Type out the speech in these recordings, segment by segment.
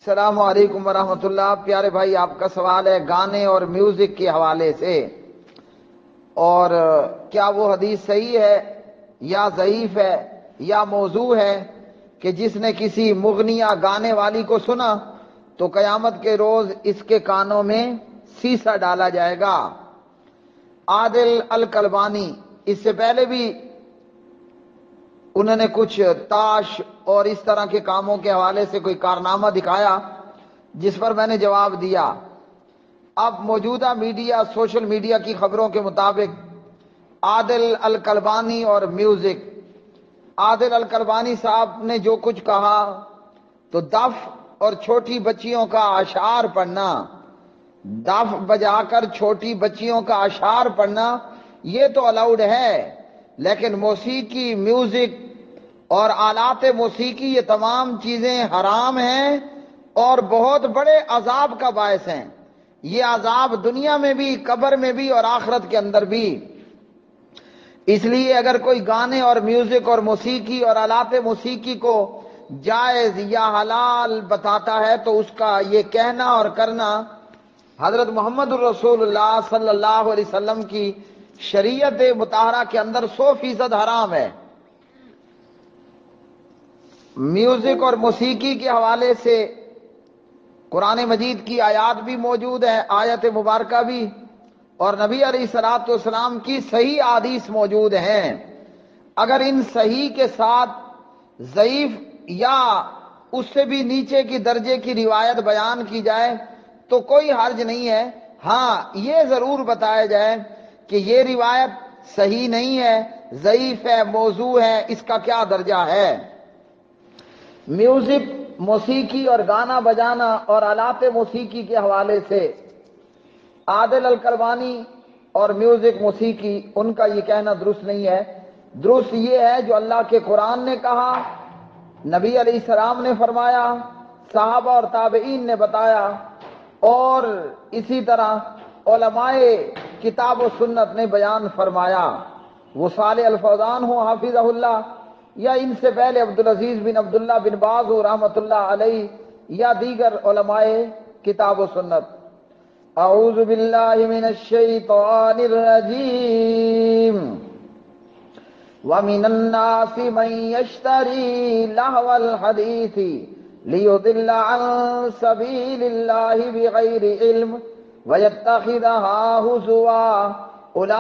السلام علیکم ورحمۃ اللہ۔ پیارے بھائی، آپ کا سوال ہے گانے اور میوزک کے حوالے سے، اور کیا وہ حدیث صحیح ہے یا ضعیف ہے یا موضوع ہے کہ جس نے کسی مغنیہ گانے والی کو سنا تو قیامت کے روز اس کے کانوں میں سیسا ڈالا جائے گا۔ عادل الکلبانی اس سے پہلے بھی انہوں نے کچھ تاش اور اس طرح کے کاموں کے حوالے سے کوئی کارنامہ دکھایا جس پر میں نے جواب دیا۔ اب موجودہ میڈیا، سوشل میڈیا کی خبروں کے مطابق عادل الکلبانی اور میوزک، عادل الکلبانی صاحب نے جو کچھ کہا تو دف اور چھوٹی بچیوں کا اشعار پڑھنا، دف بجا کر چھوٹی بچیوں کا اشعار پڑھنا یہ تو الاؤڈ ہے، لیکن موسیقی، میوزک اور آلات موسیقی یہ تمام چیزیں حرام ہیں اور بہت بڑے عذاب کا باعث ہیں۔ یہ عذاب دنیا میں بھی، قبر میں بھی اور آخرت کے اندر بھی۔ اس لیے اگر کوئی گانے اور میوزک اور موسیقی اور آلات موسیقی کو جائز یا حلال بتاتا ہے تو اس کا یہ کہنا اور کرنا حضرت محمد الرسول اللہ صلی اللہ علیہ وسلم کی شریعت مطہرہ کے اندر 100% حرام ہے۔ میوزک اور موسیقی کے حوالے سے قرآن مجید کی آیات بھی موجود ہے، آیت مبارکہ بھی، اور نبی علیہ الصلوۃ والسلام کی صحیح احادیث موجود ہیں۔ اگر ان صحیح کے ساتھ ضعیف یا اس سے بھی نیچے کی درجے کی روایت بیان کی جائے تو کوئی حرج نہیں ہے۔ ہاں، یہ ضرور بتایا جائے کہ یہ روایت صحیح نہیں ہے، ضعیف ہے، موضوع ہے، اس کا کیا درجہ ہے۔ میوزک، موسیقی اور گانا بجانا اور آلات موسیقی کے حوالے سے عادل الکلبانی اور میوزک، موسیقی، ان کا یہ کہنا درست نہیں ہے۔ درست یہ ہے جو اللہ کے قرآن نے کہا، نبی علیہ السلام نے فرمایا، صحابہ اور تابعین نے بتایا، اور اسی طرح علماء کتاب و سنت نے بیان فرمایا۔ وہ صالح الفوزان ہوں حافظہ اللہ، یا ان سے پہلے عبدالعزیز بن عبداللہ بن باز رحمۃ اللہ علیہ، یا دیگر علماء کتاب و سنت۔ اعوذ باللہ من الشیطان الرجیم وَمِنَ النَّاسِ مَن يَشْتَرِي لَهْوَ الْحَدِيثِ لِيُضِلَّ عَن سَبِيلِ اللَّهِ بِغَيْرِ عِلْمٍ وَيَتَّخِذَهَا هُزُوًا أُولَئِكَ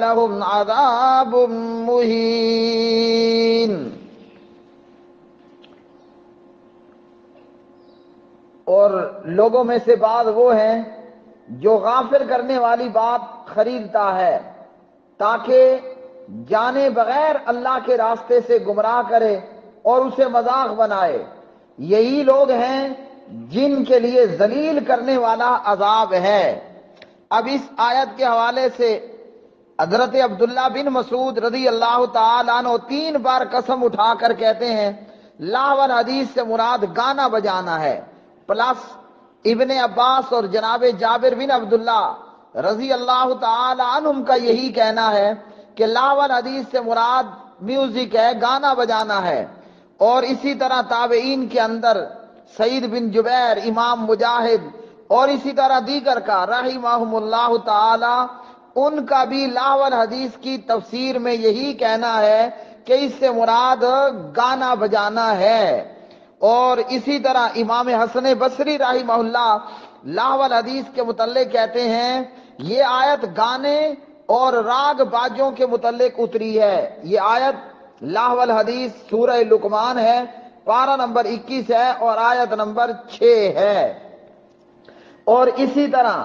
لَهُمْ عَذَابٌ مُهِينٌ۔ اور لوگوں میں سے بعض وہ ہیں جو غافل کرنے والی بات خریدتا ہے تاکہ جانے بغیر اللہ کے راستے سے گمراہ کرے اور اسے مذاق بنائے۔ یہی لوگ ہیں جن کے لیے ذلیل کرنے والا عذاب ہے۔ اب اس آیت کے حوالے سے حضرت عبداللہ بن مسعود رضی اللہ تعالیٰ عنہ 3 بار قسم اٹھا کر کہتے ہیں لاہو الحدیث سے مراد گانا بجانا ہے، پلس ابن عباس اور جناب جابر بن عبداللہ رضی اللہ تعالی عنہم کا یہی کہنا ہے کہ لاہو الحدیث سے مراد میوزک ہے، گانا بجانا ہے۔ اور اسی طرح تابعین کے اندر سعید بن جبیر، امام مجاہد اور اسی طرح دیگر کا رحمہم اللہ تعالی، ان کا بھی لاہو الحدیث کی تفسیر میں یہی کہنا ہے کہ اس سے مراد گانا بجانا ہے۔ اور اسی طرح امام حسن بصری رحمہ اللہ لاہو الحدیث کے متعلق کہتے ہیں یہ آیت گانے اور راگ باجوں کے متعلق اتری ہے۔ یہ آیت لاہو الحدیث سورہ لقمان ہے، پارہ نمبر 21 ہے اور آیت نمبر 6 ہے۔ اور اسی طرح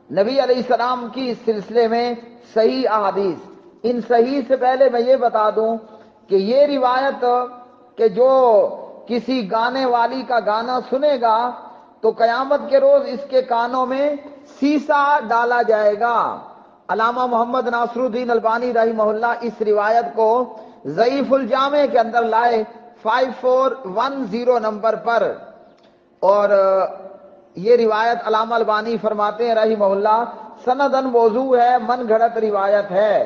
نبی علیہ السلام کی اس سلسلے میں صحیح احادیث، ان صحیح سے پہلے میں یہ بتا دوں کہ یہ روایت کہ جو کسی گانے والی کا گانا سنے گا تو قیامت کے روز اس کے کانوں میں سیسا ڈالا جائے گا۔ علامہ محمد ناصر الدین البانی رحمہ اللہ اس روایت کو ضعیف الجامع کے اندر لائے 5410 نمبر پر، اور یہ روایت علامہ البانی فرماتے ہیں رحمہ اللہ سندن موضوع ہے، من گھڑت روایت ہے۔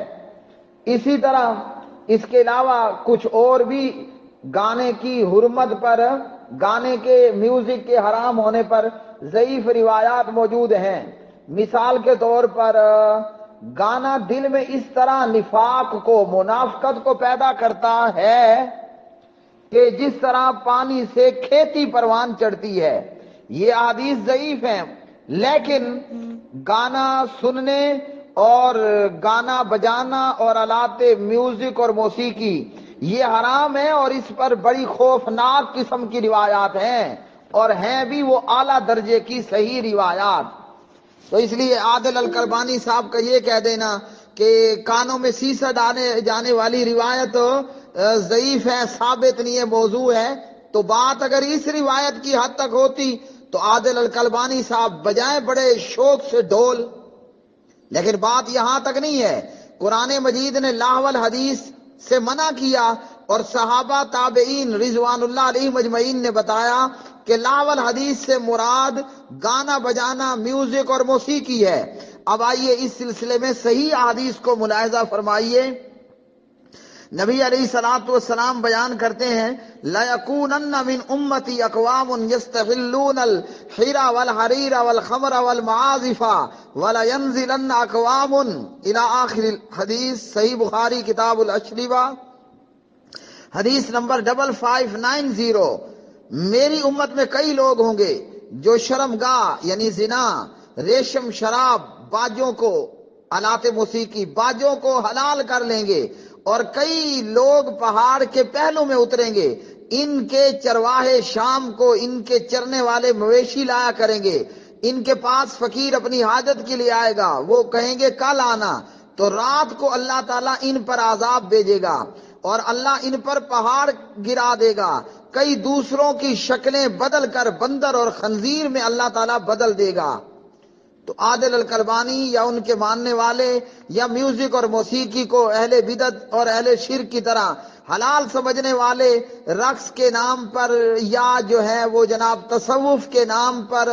اسی طرح اس کے علاوہ کچھ اور بھی گانے کی حرمت پر، گانے کے میوزک کے حرام ہونے پر ضعیف روایات موجود ہیں۔ مثال کے طور پر گانا دل میں اس طرح نفاق کو، منافقت کو پیدا کرتا ہے کہ جس طرح پانی سے کھیتی پروان چڑھتی ہے۔ یہ احادیث ضعیف ہیں، لیکن گانا سننے اور گانا بجانا اور آلات میوزک اور موسیقی یہ حرام ہے، اور اس پر بڑی خوفناک قسم کی روایات ہیں، اور ہیں بھی وہ اعلیٰ درجے کی صحیح روایات۔ تو اس لیے عادل الکربانی صاحب کا یہ کہہ دینا کہ کانوں میں سیسا ڈالے جانے والی روایت ضعیف ہے، ثابت نہیں ہے، موضوع ہے، تو بات اگر اس روایت کی حد تک ہوتی تو عادل الکلبانی صاحب بجائیں بڑے شوق سے ڈھول، لیکن بات یہاں تک نہیں ہے۔ قرآن مجید نے لاہو الحدیث سے منع کیا، اور صحابہ تابعین رضوان اللہ علیہ مجمعین نے بتایا کہ لاہو الحدیث سے مراد گانا بجانا، میوزک اور موسیقی ہے۔ اب آئیے اس سلسلے میں صحیح احادیث کو ملاحظہ فرمائیے۔ نبی علیہ الصلوۃ والسلام بیان کرتے ہیں لَيَكُونَنَّ مِنْ أُمَّتِي أَقْوَامٌ يَسْتَحِلُّونَ الْحِرَى وَالْحَرِيرَ وَالْخَمْرَ وَالْمَعَازِفَ وَلَيَنزِلَنَّ أَقْوَامٌ إِلَى آخِرِ الحدیث۔ صحیح بخاری کتاب الاشربہ حدیث نمبر 5590۔ میری امت میں کئی لوگ ہوں گے جو شرمگاہ یعنی زنا، ریشم، شراب، باجوں کو، آلات موسیقی، باجوں کو حلال کر لیں گے، اور کئی لوگ پہاڑ کے پہلو میں اتریں گے، ان کے چرواہے شام کو ان کے چرنے والے مویشی لایا کریں گے، ان کے پاس فقیر اپنی حاجت کے لیے آئے گا، وہ کہیں گے کل آنا، تو رات کو اللہ تعالیٰ ان پر عذاب بھیجے گا، اور اللہ ان پر پہاڑ گرا دے گا، کئی دوسروں کی شکلیں بدل کر بندر اور خنزیر میں اللہ تعالیٰ بدل دے گا۔ تو عادل الکربانی یا ان کے ماننے والے یا میوزک اور موسیقی کو اہل بدعت اور اہل شرک کی طرح حلال سمجھنے والے رقص کے نام پر، یا جو ہے وہ جناب تصوف کے نام پر،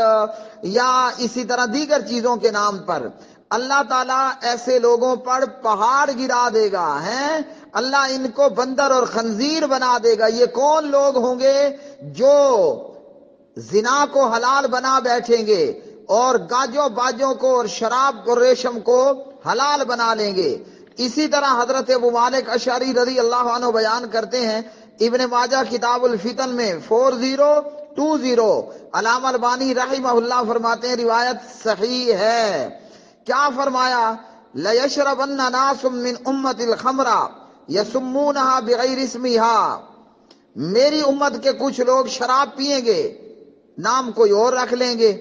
یا اسی طرح دیگر چیزوں کے نام پر، اللہ تعالیٰ ایسے لوگوں پر پہاڑ گرا دے گا، ہیں اللہ ان کو بندر اور خنزیر بنا دے گا۔ یہ کون لوگ ہوں گے؟ جو زنا کو حلال بنا بیٹھیں گے، اور گاجوں باجوں کو اور شراب اور ریشم کو حلال بنا لیں گے۔ اسی طرح حضرت ابو مالک اشعری رضی اللہ عنہ بیان کرتے ہیں، ابن ماجہ کتاب الفتن میں 4020، علامہ البانی رحمہ اللہ فرماتے ہیں روایت صحیح ہے۔ کیا فرمایا؟ لَيَشْرَبَنَّ نَاسٌ مِّنْ أُمَّةِ الْخَمْرَ يَسُمُّونَهَا بِغَيْرِ اسْمِهَا۔ میری امت کے کچھ لوگ شراب پیئیں گے، نام کوئی اور رکھ لیں گے،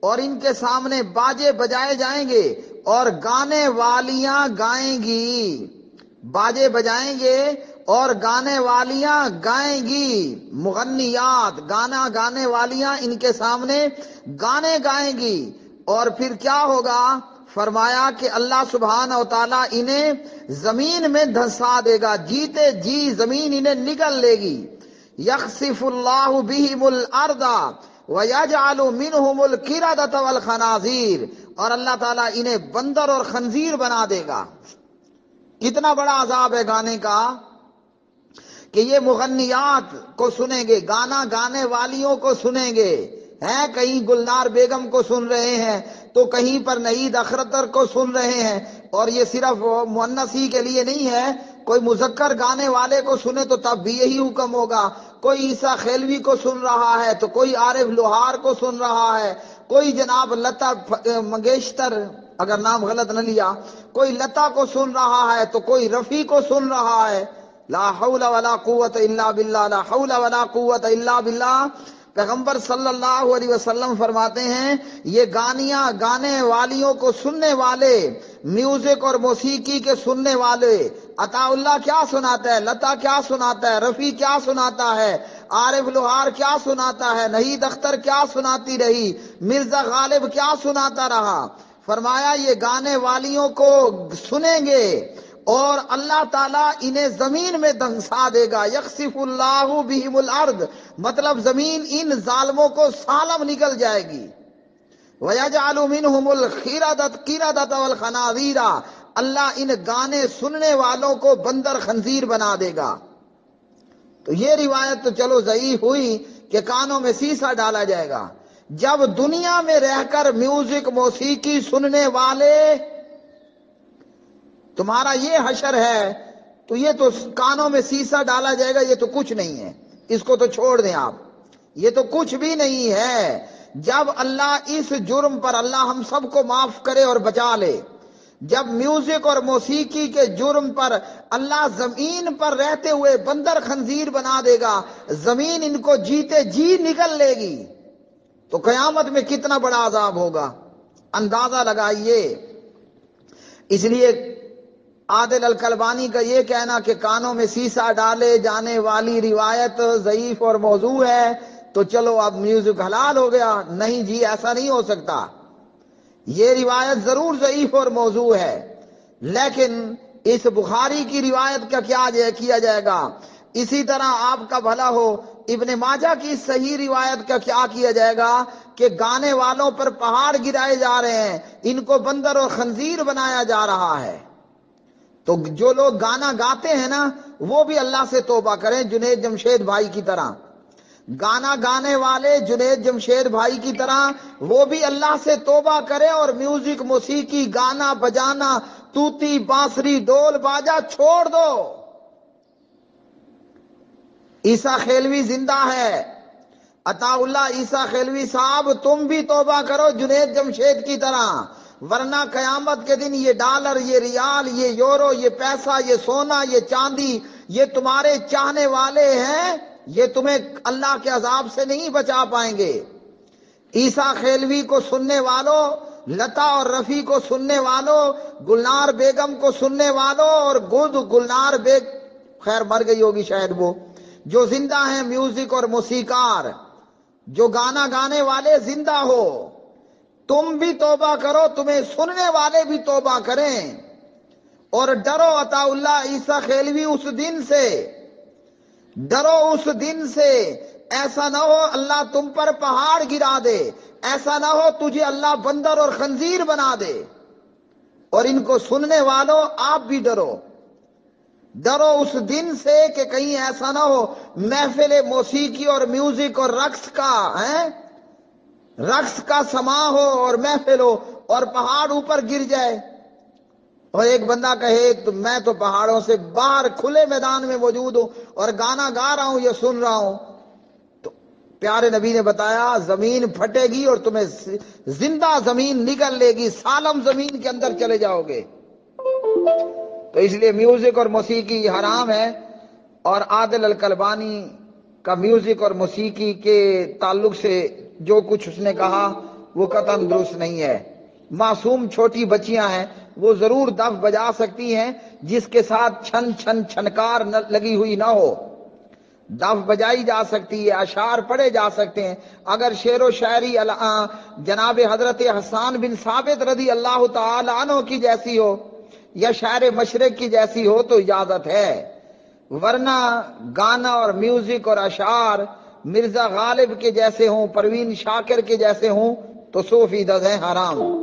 اور ان کے سامنے باجے بجائے جائیں گے اور گانے والیاں گائیں گی، باجے بجائیں گے اور گانے والیاں گائیں گی، مغنیات، گانا گانے والیاں ان کے سامنے گانے گائیں گی، اور پھر کیا ہوگا؟ فرمایا کہ اللہ سبحانہ و تعالیٰ انہیں زمین میں دھنسا دے گا، جیتے جی زمین انہیں نگل لے گی۔ یخسف اللہ بہم الارض وَيَجْعَلُ مِنْهُمُ الْقِرَدَةَ وَالْخَنَازِيرَ، اور اللہ تعالیٰ انہیں بندر اور خنزیر بنا دے گا۔ کتنا بڑا عذاب ہے گانے کا، کہ یہ مغنیات کو سنیں گے، گانا گانے والیوں کو سنیں گے، ہیں کہیں گلنار بیگم کو سن رہے ہیں تو کہیں پر نہید اخرتر کو سن رہے ہیں، اور یہ صرف مؤنثی کے لیے نہیں ہے، کوئی مذکر گانے والے کو سنے تو تب بھی یہی حکم ہوگا، کوئی عیسیٰ خیلوی کو سن رہا ہے تو کوئی عارف لوہار کو سن رہا ہے، کوئی جناب لتا منگیشکر اگر نام غلط نہ لیا، کوئی لتا کو سن رہا ہے تو کوئی رفیع کو سن رہا ہے۔ لا حول ولا قوت الا باللہ، لا حول ولا قوت الا باللہ۔ پیغمبر صلی اللہ علیہ وسلم فرماتے ہیں یہ گانیاں گانے والیوں کو سننے والے، میوزک اور موسیقی کے سننے والے، عطا اللہ کیا سناتا ہے، لتا کیا سناتا ہے، رفیع کیا سناتا ہے، عارف لوہار کیا سناتا ہے، نہید اختر کیا سناتی رہی، مرزا غالب کیا سناتا رہا، فرمایا یہ گانے والیوں کو سنیں گے اور اللہ تعالیٰ انہیں زمین میں دھنسا دے گا۔ یخسف اللہ بہم الارض، مطلب زمین ان ظالموں کو سالم نکل جائے گی۔ وَيَجْعَلُ مِنْهُمُ الْقِرَدَةَ وَالْخَنَازِيرَ، اللہ ان گانے سننے والوں کو بندر خنزیر بنا دے گا۔ تو تو یہ روایت تو چلو ضعیف ہوئی کہ کانوں میں سیسا ڈالا جائے گا. جب دنیا میں رہ کر میوزک موسیقی سننے والے تمہارا یہ حشر ہے تو یہ تو کانوں میں سیسا ڈالا جائے گا، یہ تو کچھ نہیں ہے، اس کو تو چھوڑ دیں آپ، یہ تو کچھ بھی نہیں ہے. جب اللہ اس جرم پر اللہ ہم سب کو معاف کرے اور بچا لے، جب میوزک اور موسیقی کے جرم پر اللہ زمین پر رہتے ہوئے بندر خنزیر بنا دے گا، زمین ان کو جیتے جی نگل لے گی، تو قیامت میں کتنا بڑا عذاب ہوگا اندازہ لگائیے. اس لیے عادل الکلبانی کا یہ کہنا کہ کانوں میں سیسا ڈالے جانے والی روایت ضعیف اور موضوع ہے تو چلو اب میوزک حلال ہو گیا، نہیں جی، ایسا نہیں ہو سکتا. یہ روایت ضرور ضعیف اور موضوع ہے، لیکن اس بخاری کی روایت کا کیا کیا جائے گا؟ اسی طرح آپ کا بھلا ہو ابن ماجہ کی صحیح روایت کا کیا کیا جائے گا کہ گانے والوں پر پہاڑ گرائے جا رہے ہیں، ان کو بندر اور خنزیر بنایا جا رہا ہے. تو جو لوگ گانا گاتے ہیں نا وہ بھی اللہ سے توبہ کریں، جنید جمشید بھائی کی طرح. گانا گانے والے جنید جمشید بھائی کی طرح وہ بھی اللہ سے توبہ کریں اور میوزک موسیقی گانا بجانا توتی بانسری ڈول باجا چھوڑ دو. عیسیٰ خیلوی زندہ ہے، عطا اللہ عیسیٰ خیلوی صاحب تم بھی توبہ کرو جنید جمشید کی طرح، ورنہ قیامت کے دن یہ ڈالر، یہ ریال، یہ یورو، یہ پیسہ، یہ سونا، یہ چاندی، یہ تمہارے چاہنے والے ہیں، یہ تمہیں اللہ کے عذاب سے نہیں بچا پائیں گے. عیسیٰ خیلوی کو سننے والوں، لتا اور رفیع کو سننے والوں، گلنار بیگم کو سننے والوں اور گلنار بیگ خیر مر گئی ہوگی شاید، وہ جو زندہ ہیں میوزک اور موسیقار، جو گانا گانے والے زندہ ہو، تم بھی توبہ کرو، تمہیں سننے والے بھی توبہ کریں اور ڈرو عطا اللہ عیسیٰ خیلوی اس دن سے، ڈرو اس دن سے. ایسا نہ ہو اللہ تم پر پہاڑ گرا دے، ایسا نہ ہو تجھے اللہ بندر اور خنزیر بنا دے. اور ان کو سننے والوں آپ بھی ڈرو، ڈرو اس دن سے کہ کہیں ایسا نہ ہو محفل موسیقی اور میوزک اور رقص کا سما ہو اور محفل ہو اور پہاڑ اوپر گر جائے اور ایک بندہ کہے تو میں تو پہاڑوں سے باہر کھلے میدان میں موجود ہوں اور گانا گا رہا ہوں، یہ سن رہا ہوں. تو پیارے نبی نے بتایا زمین پھٹے گی اور تمہیں زندہ زمین نگل لے گی، سالم زمین کے اندر چلے جاؤ گے. تو اس لیے میوزک اور موسیقی حرام ہے، اور عادل الکلبانی کا میوزک اور موسیقی کے تعلق سے جو کچھ اس نے کہا وہ قطعاً درست نہیں ہے. معصوم چھوٹی بچیاں ہیں وہ ضرور دف بجا سکتی ہیں جس کے ساتھ چھن چھن چھنکار لگی ہوئی نہ ہو، دف بجائی جا سکتی ہے، اشعار پڑھے جا سکتے ہیں. اگر شعر و شاعری جناب حضرت حسان بن ثابت رضی اللہ تعالی عنہ کی جیسی ہو یا شاعر مشرق کی جیسی ہو تو اجازت ہے، ورنہ گانا اور میوزک اور اشعار مرزا غالب کے جیسے ہوں، پروین شاکر کے جیسے ہوں تو 100% ہیں حرام.